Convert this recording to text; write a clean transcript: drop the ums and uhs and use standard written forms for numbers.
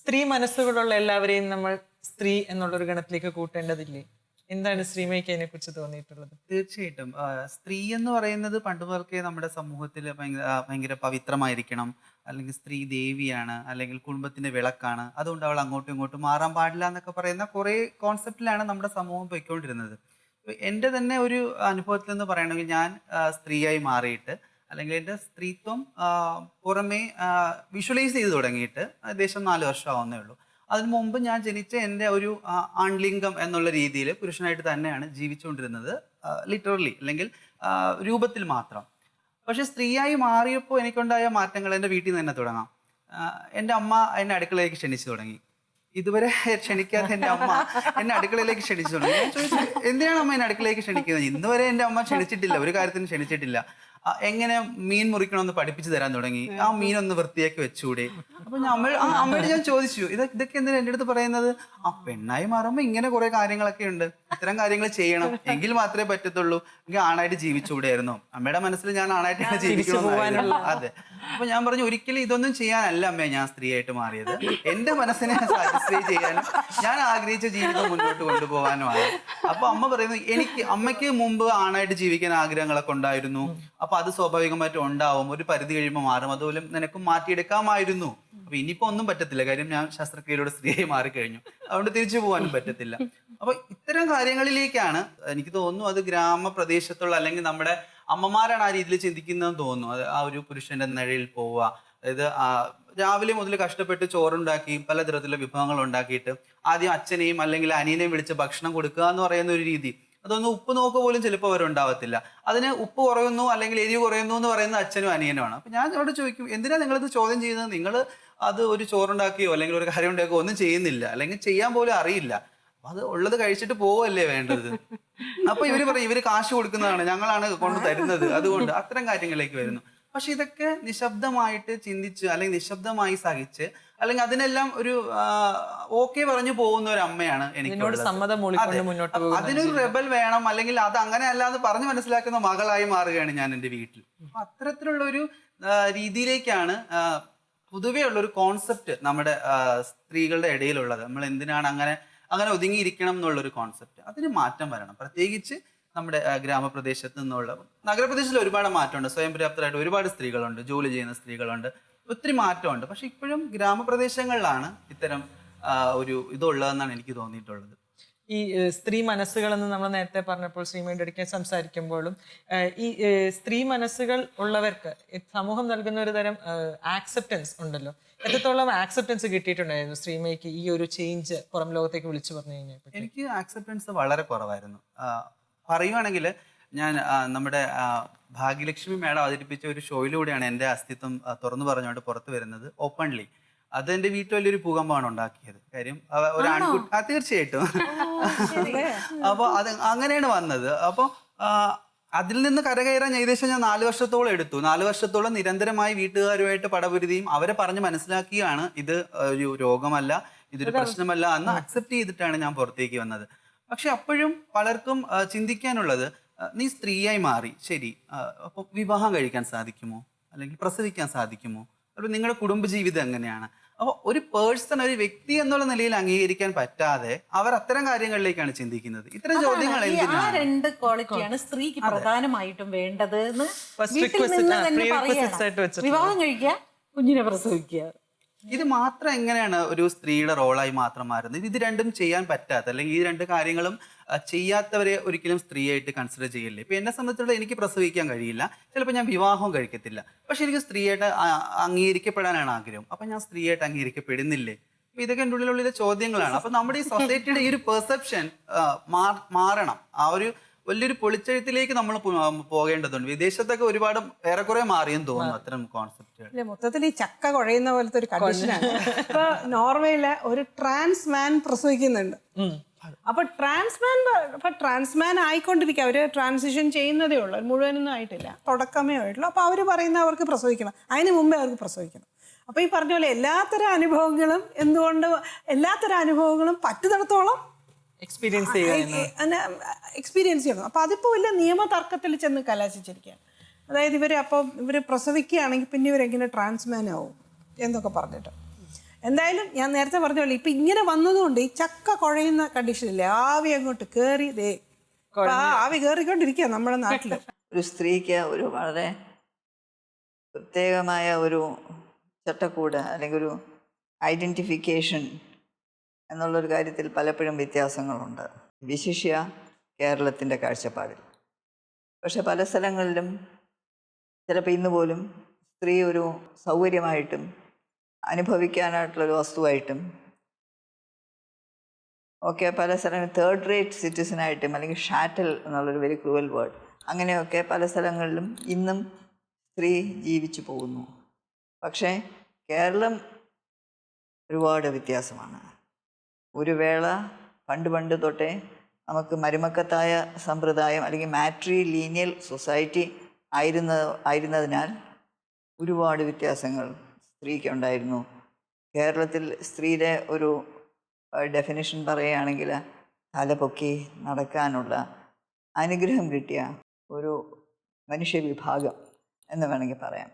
സ്ത്രീ മനസ്സുകളുള്ള എല്ലാവരെയും നമ്മൾ സ്ത്രീ എന്നുള്ളൊരു ഗണത്തിലേക്ക് കൂട്ടേണ്ടതില്ലേ? എന്താണ് ശ്രീമയ്ക്ക് അതിനെ കുറിച്ച് തോന്നിയിട്ടുള്ളത്? തീർച്ചയായിട്ടും. സ്ത്രീ എന്ന് പറയുന്നത് പണ്ട് മുതൽക്കേ നമ്മുടെ സമൂഹത്തിൽ ഭയങ്കര പവിത്രമായിരിക്കണം, അല്ലെങ്കിൽ സ്ത്രീ ദേവിയാണ്, അല്ലെങ്കിൽ കുടുംബത്തിന്റെ വിളക്കാണ്, അതുകൊണ്ട് അവൾ അങ്ങോട്ടും ഇങ്ങോട്ടും മാറാൻ പാടില്ല എന്നൊക്കെ പറയുന്ന കുറേ കോൺസെപ്റ്റിലാണ് നമ്മുടെ സമൂഹം പോയിക്കൊണ്ടിരുന്നത്. ഇപ്പൊ എൻ്റെ തന്നെ ഒരു അനുഭവത്തിൽ നിന്ന് പറയണമെങ്കിൽ ഞാൻ സ്ത്രീയായി മാറിയിട്ട്, അല്ലെങ്കിൽ എൻ്റെ സ്ത്രീത്വം പുറമേ വിഷ്വലൈസ് ചെയ്ത് തുടങ്ങിയിട്ട് ഏകദേശം 4 വർഷം ആവുന്നേ ഉള്ളൂ. അതിനു മുമ്പ് ഞാൻ ജനിച്ച എൻ്റെ ഒരു ആൺലിംഗം എന്നുള്ള രീതിയിൽ പുരുഷനായിട്ട് തന്നെയാണ് ജീവിച്ചുകൊണ്ടിരുന്നത്, ലിറ്ററലി അല്ലെങ്കിൽ രൂപത്തിൽ മാത്രം. പക്ഷെ സ്ത്രീയായി മാറിയപ്പോൾ എനിക്കുണ്ടായ മാറ്റങ്ങൾ എൻ്റെ വീട്ടിൽ നിന്ന് തന്നെ തുടങ്ങാം. എൻ്റെ അമ്മ എന്നെ അടുക്കളയിലേക്ക് ക്ഷണിച്ചു തുടങ്ങി. ഇതുവരെ ക്ഷണിക്കാത്ത എൻ്റെ അമ്മ എന്നെ അടുക്കളയിലേക്ക് ക്ഷണിച്ചു തുടങ്ങി. ഞാൻ ചോദിച്ചു, എന്തിനാണ് അമ്മ എന്നെ അടുക്കളയിലേക്ക് ക്ഷണിക്കുന്നത്? ഇന്ന് വരെ എൻ്റെ അമ്മ ക്ഷണിച്ചിട്ടില്ല, ഒരു കാര്യത്തിനും ക്ഷണിച്ചിട്ടില്ല. എങ്ങനെ മീൻ മുറിക്കണമെന്ന് പഠിപ്പിച്ചു തരാൻ തുടങ്ങി. ആ മീനൊന്ന് വൃത്തിയാക്കി വെച്ചുകൂടെ? അപ്പൊ അമ്മയോട് ഞാൻ ചോദിച്ചു, ഇതൊക്കെ എന്തിനാ എൻ്റെ അടുത്ത് പറയുന്നത്? പെണ്ണായി മാറുമ്പോൾ ഇങ്ങനെ കുറെ കാര്യങ്ങളൊക്കെ ഉണ്ട്, ഇത്തരം കാര്യങ്ങൾ ചെയ്യണം, എങ്കിൽ മാത്രമേ പറ്റത്തുള്ളൂ, എങ്കിൽ ആണായിട്ട് ജീവിച്ചുകൂടെയായിരുന്നു. അമ്മയുടെ മനസ്സിൽ ഞാൻ ആണായിട്ടാണ് ജീവിക്കണമെന്നായിരുന്നു. അതെ. അപ്പൊ ഞാൻ പറഞ്ഞു, ഒരിക്കലും ഇതൊന്നും ചെയ്യാനല്ല അമ്മേ ഞാൻ സ്ത്രീയായിട്ട് മാറിയത്, എന്റെ മനസ്സിനെ സാറ്റിസ്ഫൈ ചെയ്യാനും ഞാൻ ആഗ്രഹിച്ച ജീവിതം മുന്നോട്ട് കൊണ്ടുപോകാനുമാണ്. അപ്പൊ അമ്മ പറയുന്നു, അമ്മയ്ക്ക് മുമ്പ് ആണായിട്ട് ജീവിക്കാൻ ആഗ്രഹങ്ങളൊക്കെ ഉണ്ടായിരുന്നു, അപ്പൊ അത് സ്വാഭാവികമായിട്ടും ഉണ്ടാവും, ഒരു പരിധി കഴിയുമ്പോൾ മാറും, അതുപോലെ നിനക്കും മാറ്റിയെടുക്കാമായിരുന്നു. അപ്പൊ ഇനിയിപ്പോ ഒന്നും പറ്റത്തില്ല, കാര്യം ഞാൻ ശസ്ത്രക്രിയയിലൂടെ സ്ത്രീയായി മാറിക്കഴിഞ്ഞു, അതുകൊണ്ട് തിരിച്ചു പോകാനും പറ്റത്തില്ല. അപ്പൊ ഇത്തരം കാര്യങ്ങളിലേക്കാണ് എനിക്ക് തോന്നുന്നു അത് ഗ്രാമപ്രദേശത്തുള്ള, അല്ലെങ്കിൽ നമ്മുടെ അമ്മമാരാണ് ആ രീതിയിൽ ചിന്തിക്കുന്നതെന്ന് തോന്നുന്നു. അത് ആ ഒരു പുരുഷന്റെ നിഴലിൽ പോവുക, അതായത് രാവിലെ മുതൽ കഷ്ടപ്പെട്ട് ചോറുണ്ടാക്കി പലതരത്തിലുള്ള വിഭവങ്ങൾ ഉണ്ടാക്കിയിട്ട് ആദ്യം അച്ഛനെയും അല്ലെങ്കിൽ അനിയനെയും വിളിച്ച് ഭക്ഷണം കൊടുക്കുക എന്ന് പറയുന്ന ഒരു രീതി, അതൊന്നും ഉപ്പ് നോക്കുക പോലും ചിലപ്പോൾ അവരുണ്ടാവത്തില്ല. അതിന് ഉപ്പ് കുറയുന്നു അല്ലെങ്കിൽ എരിവ് കുറയുന്നു എന്ന് പറയുന്ന അച്ഛനും അനിയനുമാണ്. അപ്പൊ ഞാൻ അവിടെ ചോദിക്കും, എന്തിനാ നിങ്ങളിത് ചോദ്യം ചെയ്യുന്നത്? നിങ്ങൾ അത് ഒരു ചോറുണ്ടാക്കിയോ അല്ലെങ്കിൽ ഒരു കറി ഉണ്ടാക്കിയോ ഒന്നും ചെയ്യുന്നില്ല, അല്ലെങ്കിൽ ചെയ്യാൻ പോലും അറിയില്ല. അപ്പൊ അത് ഉള്ളത് കഴിച്ചിട്ട് പോവല്ലേ വേണ്ടത്? അപ്പൊ ഇവര് പറയും, ഇവര് കാശ് കൊടുക്കുന്നതാണ്, ഞങ്ങളാണ് കൊണ്ട് തരുന്നത്, അതുകൊണ്ട് അത്തരം കാര്യങ്ങളിലേക്ക് വരുന്നു. പക്ഷെ ഇതൊക്കെ നിശബ്ദമായിട്ട് ചിന്തിച്ച് അല്ലെങ്കിൽ നിശബ്ദമായി സഹിച്ച് അല്ലെങ്കിൽ അതിനെല്ലാം ഒരു ഓക്കെ പറഞ്ഞു പോകുന്ന ഒരു അമ്മയാണ് എനിക്ക്. അതിനൊരു റെബൽ വേണം, അല്ലെങ്കിൽ അത് അങ്ങനെ അല്ലാന്ന് പറഞ്ഞു മനസ്സിലാക്കുന്ന മകളായി മാറുകയാണ് ഞാൻ എൻ്റെ വീട്ടിൽ. അപ്പൊ അത്തരത്തിലുള്ള ഒരു രീതിയിലേക്കാണ് പൊതുവേ ഉള്ളൊരു കോൺസെപ്റ്റ് നമ്മുടെ സ്ത്രീകളുടെ ഇടയിലുള്ളത്. നമ്മൾ എന്തിനാണ് അങ്ങനെ ഒതുങ്ങിയിരിക്കണം എന്നുള്ളൊരു കോൺസെപ്റ്റ്, അതിന് മാറ്റം വരണം. പ്രത്യേകിച്ച് നമ്മുടെ ഗ്രാമപ്രദേശത്ത് നിന്നുള്ള, നഗരപ്രദേശത്തിൽ ഒരുപാട് മാറ്റമുണ്ട്, സ്വയം പര്യാപ്തരായിട്ട് ഒരുപാട് സ്ത്രീകളുണ്ട്, ജോലി ചെയ്യുന്ന സ്ത്രീകളുണ്ട്, ഒത്തിരി മാറ്റമുണ്ട്. പക്ഷെ ഇപ്പോഴും ഗ്രാമപ്രദേശങ്ങളിലാണ് ഇത്തരം ഒരു ഇതുള്ളതെന്നാണ് എനിക്ക് തോന്നിയിട്ടുള്ളത്. ഈ സ്ത്രീ മനസ്സുകളെന്ന് നമ്മൾ നേരത്തെ പറഞ്ഞപ്പോൾ ശ്രീമയുടെ അടുക്കൽ സംസാരിക്കുമ്പോഴും ഈ സ്ത്രീ മനസ്സുകൾ ഉള്ളവർക്ക് സമൂഹം നൽകുന്ന ഒരു തരം ആക്സെപ്റ്റൻസ് ഉണ്ടല്ലോ. എത്രത്തോളം ആക്സെപ്റ്റൻസ് കിട്ടിയിട്ടുണ്ടായിരുന്നു ശ്രീമയ്ക്ക് ഈ ഒരു ചേഞ്ച് പുറം ലോകത്തേക്ക് വിളിച്ചു പറഞ്ഞു കഴിഞ്ഞാൽ? എനിക്ക് ആക്സെപ്റ്റൻസ് വളരെ കുറവായിരുന്നു. പറയുവാണെങ്കിൽ ഞാൻ നമ്മുടെ ഭാഗ്യലക്ഷ്മി മേഡം അവതരിപ്പിച്ച ഒരു ഷോയിലൂടെയാണ് എൻ്റെ അസ്തിത്വം തുറന്നു പറഞ്ഞുകൊണ്ട് പുറത്തു വരുന്നത്, ഓപ്പൺലി. അത് എൻ്റെ വീട്ടിൽ വലിയൊരു ഭൂകമ്പമാണ് ഉണ്ടാക്കിയത്. കാര്യം ഒരു ആൺകുട്ടി, തീർച്ചയായിട്ടും. അപ്പോൾ അത് അങ്ങനെയാണ് വന്നത്. അപ്പോൾ അതിൽ നിന്ന് കരകയറാൻ ഏകദേശം ഞാൻ 4 വർഷത്തോളം എടുത്തു. 4 വർഷത്തോളം നിരന്തരമായി വീട്ടുകാരുമായിട്ട് പടപൊരുതിയും അവരെ പറഞ്ഞ് മനസ്സിലാക്കിയാണ് ഇത് ഒരു രോഗമല്ല, ഇതൊരു പ്രശ്നമല്ല എന്ന് അക്സെപ്റ്റ് ചെയ്തിട്ടാണ് ഞാൻ പുറത്തേക്ക് വന്നത്. പക്ഷെ അപ്പോഴും പലർക്കും ചിന്തിക്കാനുള്ളത്, നീ സ്ത്രീയായി മാറി, ശരി, അപ്പോൾ വിവാഹം കഴിക്കാൻ സാധിക്കുമോ, അല്ലെങ്കിൽ പ്രസവിക്കാൻ സാധിക്കുമോ, അപ്പോൾ നിങ്ങളുടെ കുടുംബജീവിതം എങ്ങനെയാണ്? അപ്പോൾ ഒരു പേഴ്സൺ, ഒരു വ്യക്തി എന്നുള്ള നിലയിൽ അംഗീകരിക്കാൻ പറ്റാതെ അവർ അത്തരം കാര്യങ്ങളിലേക്കാണ് ചിന്തിക്കുന്നത്. ഇത്തരം ചോദ്യങ്ങൾ എന്തിനാണ്? 2 ക്വാളിറ്റിയാണ് സ്ത്രീക്ക് പ്രധാനമായിട്ടും വേണ്ടത്. വിവാഹം കഴിക്കുക, കുഞ്ഞിനെ പ്രസവിക്കുക. ഇത് മാത്രം എങ്ങനെയാണ് ഒരു സ്ത്രീയുടെ റോളായി മാത്രം മാറുന്നത്? ഇത് രണ്ടും ചെയ്യാൻ പറ്റാത്ത, അല്ലെങ്കിൽ ഈ 2 കാര്യങ്ങളും ചെയ്യാത്തവരെ ഒരിക്കലും സ്ത്രീയായിട്ട് കൺസിഡർ ചെയ്യില്ലേ? ഇപ്പൊ എന്നെ സംബന്ധിച്ചിടത്തോളം എനിക്ക് പ്രസവിക്കാൻ കഴിയില്ല, ചിലപ്പോൾ ഞാൻ വിവാഹവും കഴിക്കത്തില്ല, പക്ഷെ എനിക്ക് സ്ത്രീയായിട്ട് അംഗീകരിക്കപ്പെടാനാണ് ആഗ്രഹം. അപ്പൊ ഞാൻ സ്ത്രീയായിട്ട് അംഗീകരിക്കപ്പെടുന്നില്ലേ? അപ്പൊ ഇതൊക്കെ എൻ്റെ ഉള്ളിലുള്ള ചോദ്യങ്ങളാണ്. അപ്പൊ നമ്മുടെ ഈ സൊസൈറ്റിയുടെ ഈ ഒരു പെർസെപ്ഷൻ മാറണം. ആ ഒരു വലിയൊരു പൊളിച്ചെഴുത്തിലേക്ക് നമ്മൾ പോകേണ്ടതുണ്ട്. വിദേശത്തൊക്കെ ഒരുപാട് ഏറെക്കുറെ മാറിയെന്ന് തോന്നുന്നു അത്തരം കോൺസെപ്റ്റുകൾ. മൊത്തത്തിൽ ഈ ചക്ക കുഴയുന്ന പോലത്തെ ഒരു കണ്ടീഷനാണ്. ഇപ്പൊ നോർവേയിലെ ഒരു ട്രാൻസ് മാൻ പ്രസവിക്കുന്നുണ്ട്. അപ്പൊ ട്രാൻസ്മാൻ ആയിക്കൊണ്ടിരിക്കുക, അവര് ട്രാൻസിഷൻ ചെയ്യുന്നതേ ഉള്ളൂ, മുഴുവനൊന്നും ആയിട്ടില്ല, തുടക്കമേ ആയിട്ടുള്ളൂ. അപ്പൊ അവര് പറയുന്ന അവർക്ക് പ്രസവിക്കണം, അതിന് മുമ്പേ അവർക്ക് പ്രസവിക്കണം. അപ്പൊ ഈ പറഞ്ഞ പോലെ എല്ലാത്തരം അനുഭവങ്ങളും പറ്റുന്നിടത്തോളം എക്സ്പീരിയൻസ് ചെയ്യണം. അപ്പൊ അതിപ്പോ വലിയ നിയമതർക്കത്തിൽ ചെന്ന് കലാശിച്ചിരിക്കുകയാണ്. അതായത് ഇവര് പ്രസവിക്കുകയാണെങ്കിൽ പിന്നെ ഇവരെങ്ങനെ ട്രാൻസ്മാൻ ആവും എന്നൊക്കെ പറഞ്ഞിട്ട് എന്തായാലും ഞാൻ നേരത്തെ പറഞ്ഞ പോലെ ഇപ്പൊ ഇങ്ങനെ വന്നതുകൊണ്ട് ഈ ചക്ക കുഴയുന്ന കണ്ടീഷനില്ലേ, ആവി അങ്ങോട്ട് കേറി ദേ ഇപ്പൊ ആ ആവി കേറിക്കൊണ്ടിരിക്കുക നമ്മുടെ നാട്ടില്. ഒരു സ്ത്രീക്ക് ഒരു വളരെ പ്രത്യേകമായ ഒരു ചട്ടക്കൂട് അല്ലെങ്കിൽ ഒരു ഐഡൻറ്റിഫിക്കേഷൻ എന്നുള്ളൊരു കാര്യത്തിൽ പലപ്പോഴും വ്യത്യാസങ്ങളുണ്ട്, വിശിഷ്യ കേരളത്തിൻ്റെ കാഴ്ചപ്പാടിൽ. പക്ഷെ പല സ്ഥലങ്ങളിലും ചിലപ്പോൾ ഇന്ന് പോലും സ്ത്രീ ഒരു സൗകര്യമായിട്ടും അനുഭവിക്കാനായിട്ടുള്ളൊരു വസ്തുവായിട്ടും ഒക്കെ പല സ്ഥലങ്ങളിൽ തേർഡ് റേറ്റ് സിറ്റിസനായിട്ടും അല്ലെങ്കിൽ ഷാറ്റൽ എന്നുള്ളൊരു വെരി ക്രൂവൽ വേർഡ്, അങ്ങനെയൊക്കെ പല സ്ഥലങ്ങളിലും ഇന്നും സ്ത്രീ ജീവിച്ചു പോകുന്നു. പക്ഷേ കേരളം ഒരുപാട് വ്യത്യാസമാണ്. ഒരു വേള പണ്ട് തൊട്ടേ നമുക്ക് മരുമക്കത്തായ സമ്പ്രദായം അല്ലെങ്കിൽ മാട്രി ലീനിയൽ സൊസൈറ്റി ആയിരുന്നതിനാൽ ഒരുപാട് വ്യത്യാസങ്ങൾ സ്ത്രീക്കുണ്ടായിരുന്നു. കേരളത്തിൽ സ്ത്രീയുടെ ഒരു ഡെഫിനിഷൻ പറയുകയാണെങ്കിൽ തലപൊക്കി നടക്കാനുള്ള അനുഗ്രഹം കിട്ടിയ ഒരു മനുഷ്യവിഭാഗം എന്ന് വേണമെങ്കിൽ പറയാം.